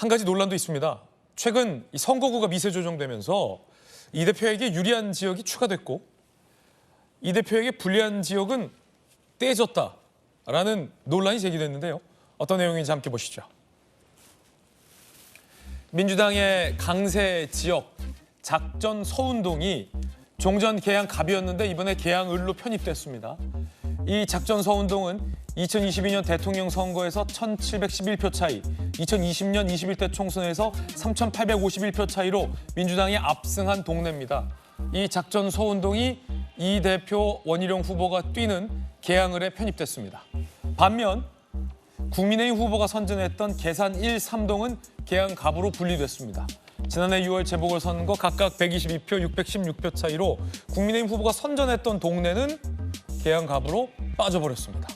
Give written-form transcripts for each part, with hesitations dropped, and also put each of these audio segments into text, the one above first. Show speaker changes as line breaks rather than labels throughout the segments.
한 가지 논란도 있습니다. 최근 이 선거구가 미세 조정되면서 이 대표에게 유리한 지역이 추가됐고 이 대표에게 불리한 지역은 떼졌다라는 논란이 제기됐는데요. 어떤 내용인지 함께 보시죠. 민주당의 강세 지역 작전 서운동이 종전 계양 갑이었는데 이번에 계양 을로 편입됐습니다. 이 작전 서운동은 2022년 대통령 선거에서 1,711표 차이, 2020년 21대 총선에서 3,851표 차이로 민주당이 압승한 동네입니다. 이 작전 서운동이 이 대표 원희룡 후보가 뛰는 계양을에 편입됐습니다. 반면 국민의힘 후보가 선전했던 계산 1, 3동은 계양 갑으로 분리됐습니다. 지난해 6월 재보궐선거 각각 122표, 616표 차이로 국민의힘 후보가 선전했던 동네는 계양 갑으로 빠져버렸습니다.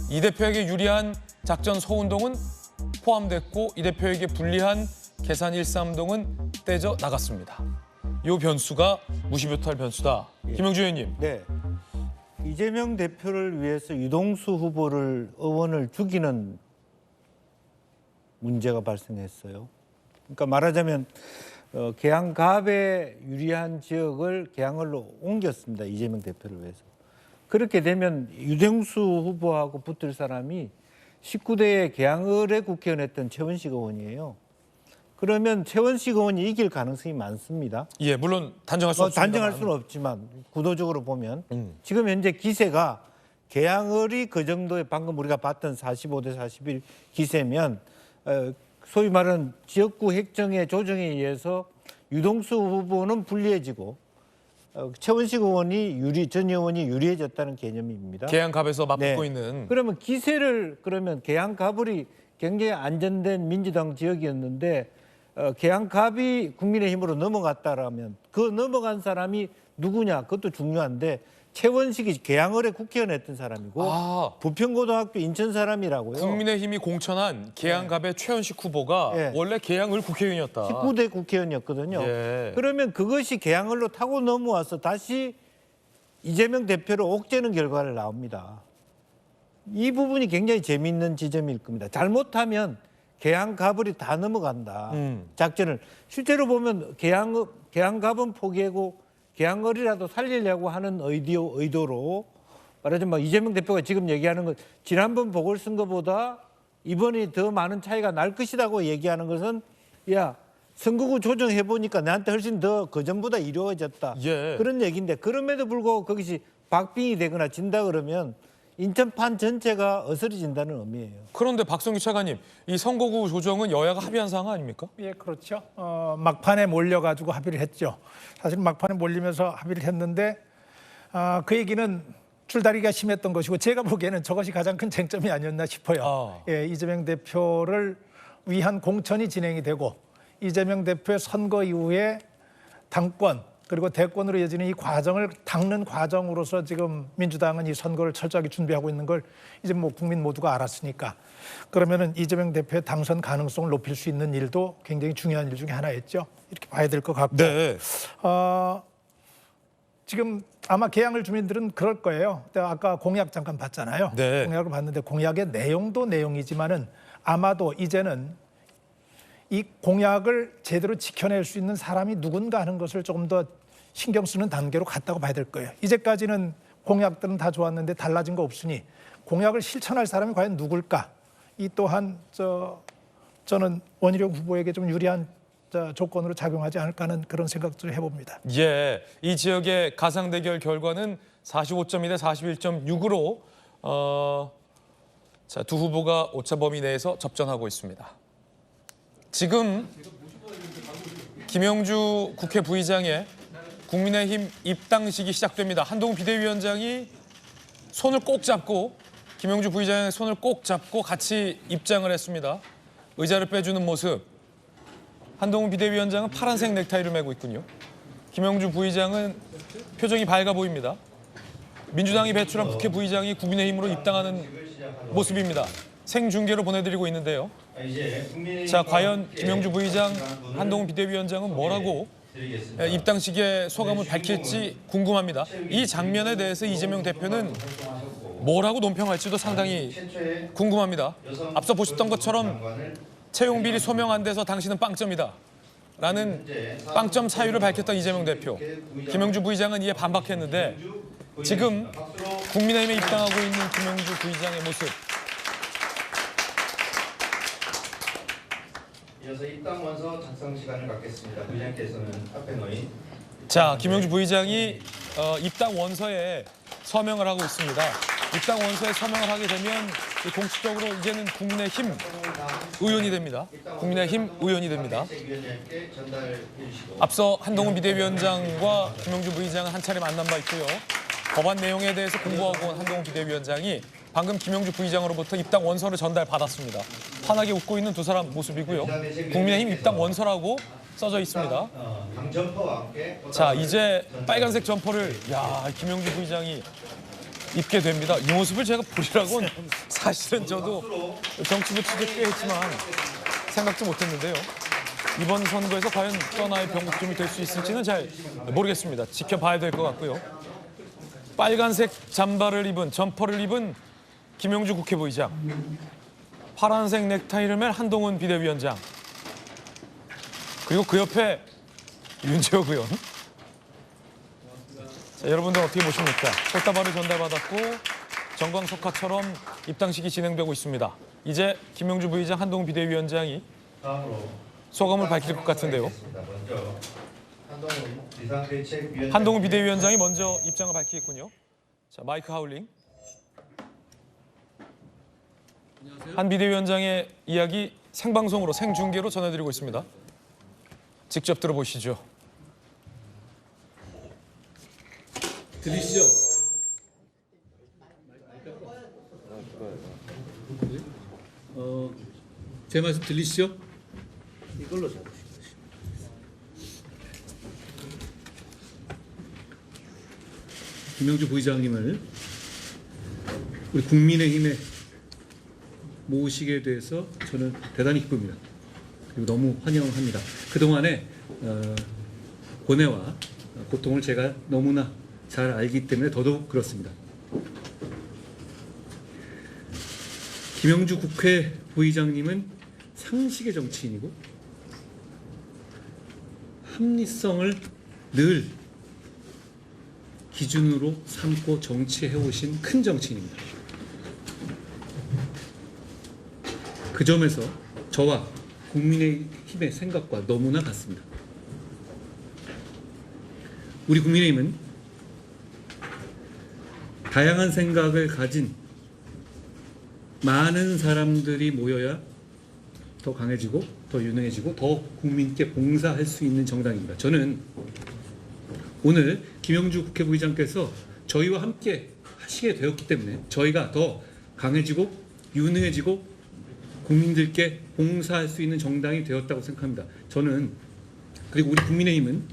이 대표에게 유리한 작전 서운동은 포함됐고 이 대표에게 불리한 계산 1, 3동은 떼져 나갔습니다. 이 변수가 무시무탈 변수다. 김영주 의원님.
네. 이재명 대표를 위해서 유동수 후보를 의원을 죽이는 문제가 발생했어요. 그러니까 말하자면 계양갑에 유리한 지역을 계양을로 옮겼습니다. 이재명 대표를 위해서. 그렇게 되면 유동수 후보하고 붙을 사람이 19대에 계양을의 국회의원 했던 최원식 의원이에요. 그러면 최원식 의원이 이길 가능성이 많습니다.
예, 물론 단정할 수 없습니다.
단정할 수는 없지만 구도적으로 보면 지금 현재 기세가 계양을이 그 정도의 방금 우리가 봤던 45대 41 기세면 소위 말하는 지역구 획정의 조정에 의해서 유동수 후보는 불리해지고 최원식 의원이 전 의원이 유리해졌다는 개념입니다.
계양갑에서 맞붙고
네.
있는.
그러면 기세를 그러면 계양갑을이 굉장히 안전된 민주당 지역이었는데 계양갑이 국민의힘으로 넘어갔다라면 그 넘어간 사람이 누구냐 그것도 중요한데 최원식이 계양을에 국회의원 했던 사람이고 부평고등학교 인천 사람이라고요.
국민의힘이 공천한 계양갑의 최원식 후보가 원래 계양을 국회의원이었다.
19대 국회의원이었거든요. 그러면 그것이 계양을로 타고 넘어와서 다시 이재명 대표를 옥죄는 결과를 나옵니다. 이 부분이 굉장히 재미있는 지점일 겁니다. 잘못하면 계양갑을이 다 넘어간다. 작전을. 실제로 보면 계양갑은 포기하고 계양을이라도 살리려고 하는 의도로 말하자면 이재명 대표가 지금 얘기하는 것 지난번 보궐선거보다 이번이 더 많은 차이가 날 것이라고 얘기하는 것은 야 선거구 조정해보니까 나한테 훨씬 더 그전보다 이루어졌다. 그런 얘기인데 그럼에도 불구하고 거기서 박빙이 되거나 진다 그러면 인천판 전체가 어스러진다는 의미예요.
그런데 박성규 차관님, 이 선거구 조정은 여야가 합의한 사항 아닙니까?
예, 그렇죠. 막판에 몰려가지고 합의를 했죠. 사실 막판에 몰리면서 합의를 했는데 그 얘기는 줄다리기가 심했던 것이고 제가 보기에는 저것이 가장 큰 쟁점이 아니었나 싶어요. 예, 이재명 대표를 위한 공천이 진행이 되고 이재명 대표의 선거 이후에 당권 그리고 대권으로 이어지는 이 과정을 닦는 과정으로서 지금 민주당은 이 선거를 철저하게 준비하고 있는 걸 이제 뭐 국민 모두가 알았으니까 그러면은 이재명 대표의 당선 가능성을 높일 수 있는 일도 굉장히 중요한 일 중에 하나였죠. 이렇게 봐야 될 것 같고.
네.
지금 아마 계양을 주민들은 그럴 거예요. 아까 공약 잠깐 봤잖아요.
네.
공약을 봤는데 공약의 내용도 내용이지만은 아마도 이제는 이 공약을 제대로 지켜낼 수 있는 사람이 누군가 하는 것을 조금 더 신경 쓰는 단계로 갔다고 봐야 될 거예요. 이제까지는 공약들은 다 좋았는데 달라진 거 없으니 공약을 실천할 사람이 과연 누굴까? 이 또한 저는 원희룡 후보에게 좀 유리한 조건으로 작용하지 않을까 하는 그런 생각들을 해봅니다.
예, 이 지역의 가상 대결 결과는 45.2 대 41.6으로 두 후보가 오차 범위 내에서 접전하고 있습니다. 지금 김영주 국회 부의장의 국민의힘 입당식이 시작됩니다. 한동훈 비대위원장이 손을 꼭 잡고 김영주 부의장의 손을 꼭 잡고 같이 입장을 했습니다. 의자를 빼주는 모습. 한동훈 비대위원장은 파란색 넥타이를 메고 있군요. 김영주 부의장은 표정이 밝아 보입니다. 민주당이 배출한 국회 부의장이 국민의힘으로 입당하는 모습입니다. 생중계로 보내드리고 있는데요. 자, 과연 김영주 부의장, 한동훈 비대위원장은 뭐라고 입당식의 소감을 밝힐지 궁금합니다. 이 장면에 대해서 이재명 대표는 뭐라고 논평할지도 상당히 궁금합니다. 앞서 보셨던 것처럼 채용 비리 소명 안 돼서 당신은 빵점이다. 라는 빵점 사유를 밝혔던 이재명 대표. 김영주 부의장은 이에 반박했는데 지금 국민의힘에 입당하고 있는 김영주 부의장의 모습.
이어서 입당 원서 작성 시간을 갖겠습니다. 부의장께서는 앞에 놓인
자, 김영주 부의장이 입당 원서에 서명을 하고 있습니다. 입당 원서에 서명을 하게 되면 공식적으로 이제는 국민의힘 의원이 됩니다. 국민의힘 의원이 됩니다.
위원장께 전달해 주시고
앞서 한동훈 비대위원장과 김영주 부의장은 한 차례 만난 바 있고요. 법안 내용에 대해서 공부하고 온 한동훈 비대위원장이 방금 김영주 부의장으로부터 입당 원서를 전달받았습니다. 환하게 웃고 있는 두 사람 모습이고요. 국민의힘 입당 원서라고 써져 있습니다.
당 점퍼와 함께
자, 이제 빨간색 점퍼를 김영주 부의장이 입게 됩니다. 이 모습을 제가 보리라고는 사실은 저도 정치부 취재 꽤 했지만 생각도 못했는데요. 이번 선거에서 과연 또 하나의 변곡점이 될 수 있을지는 잘 모르겠습니다. 지켜봐야 될 것 같고요. 빨간색 잠바를 입은 점퍼를 입은 김영주 국회 부의장, 파란색 넥타이를 맨 한동훈 비대위원장, 그리고 그 옆에 윤재욱 의원. 자, 여러분들 어떻게 보십니까? 꽃다발을 전달받았고 정광석화처럼 입당식이 진행되고 있습니다. 이제 김영주 부의장, 한동훈 비대위원장이
다음으로
소감을 밝힐 것 같은데요.
먼저 한동훈 비상대책위원장
한동훈 비대위원장이 먼저 입장을 밝히겠군요. 자, 마이크 하울링. 한 비대위원장의 이야기 생방송으로 생중계로 전해드리고 있습니다. 직접 들어보시죠.
들리시죠? 제 말씀 들리시죠?
이걸로 잡으시고
김영주 부의장님을 우리 국민의힘에 모시게 돼서 저는 대단히 기쁩니다. 그리고 너무 환영합니다. 그동안의 고뇌와 고통을 제가 너무나 잘 알기 때문에 더더욱 그렇습니다. 김영주 국회 부의장님은 상식의 정치인이고 합리성을 늘 기준으로 삼고 정치해오신 큰 정치인입니다. 그 점에서 저와 국민의힘의 생각과 너무나 같습니다. 우리 국민의힘은 다양한 생각을 가진 많은 사람들이 모여야 더 강해지고 더 유능해지고 더 국민께 봉사할 수 있는 정당입니다. 저는 오늘 김영주 국회 부의장께서 저희와 함께 하시게 되었기 때문에 저희가 더 강해지고 유능해지고 국민들께 봉사할 수 있는 정당이 되었다고 생각합니다. 저는 그리고 우리 국민의힘은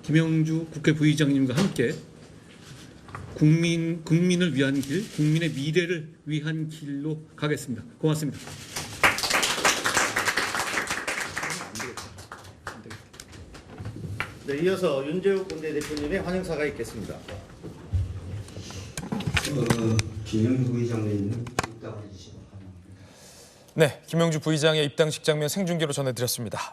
김영주 국회 부의장님과 함께 국민을 위한 길, 국민의 미래를 위한 길로 가겠습니다. 고맙습니다.
네, 이어서 윤재욱 원내대표님의 환영사가 있겠습니다.
김영주 부의장님 입당해 주시기 바랍니다.
네, 김영주 부의장의 입당식 장면 생중계로 전해드렸습니다.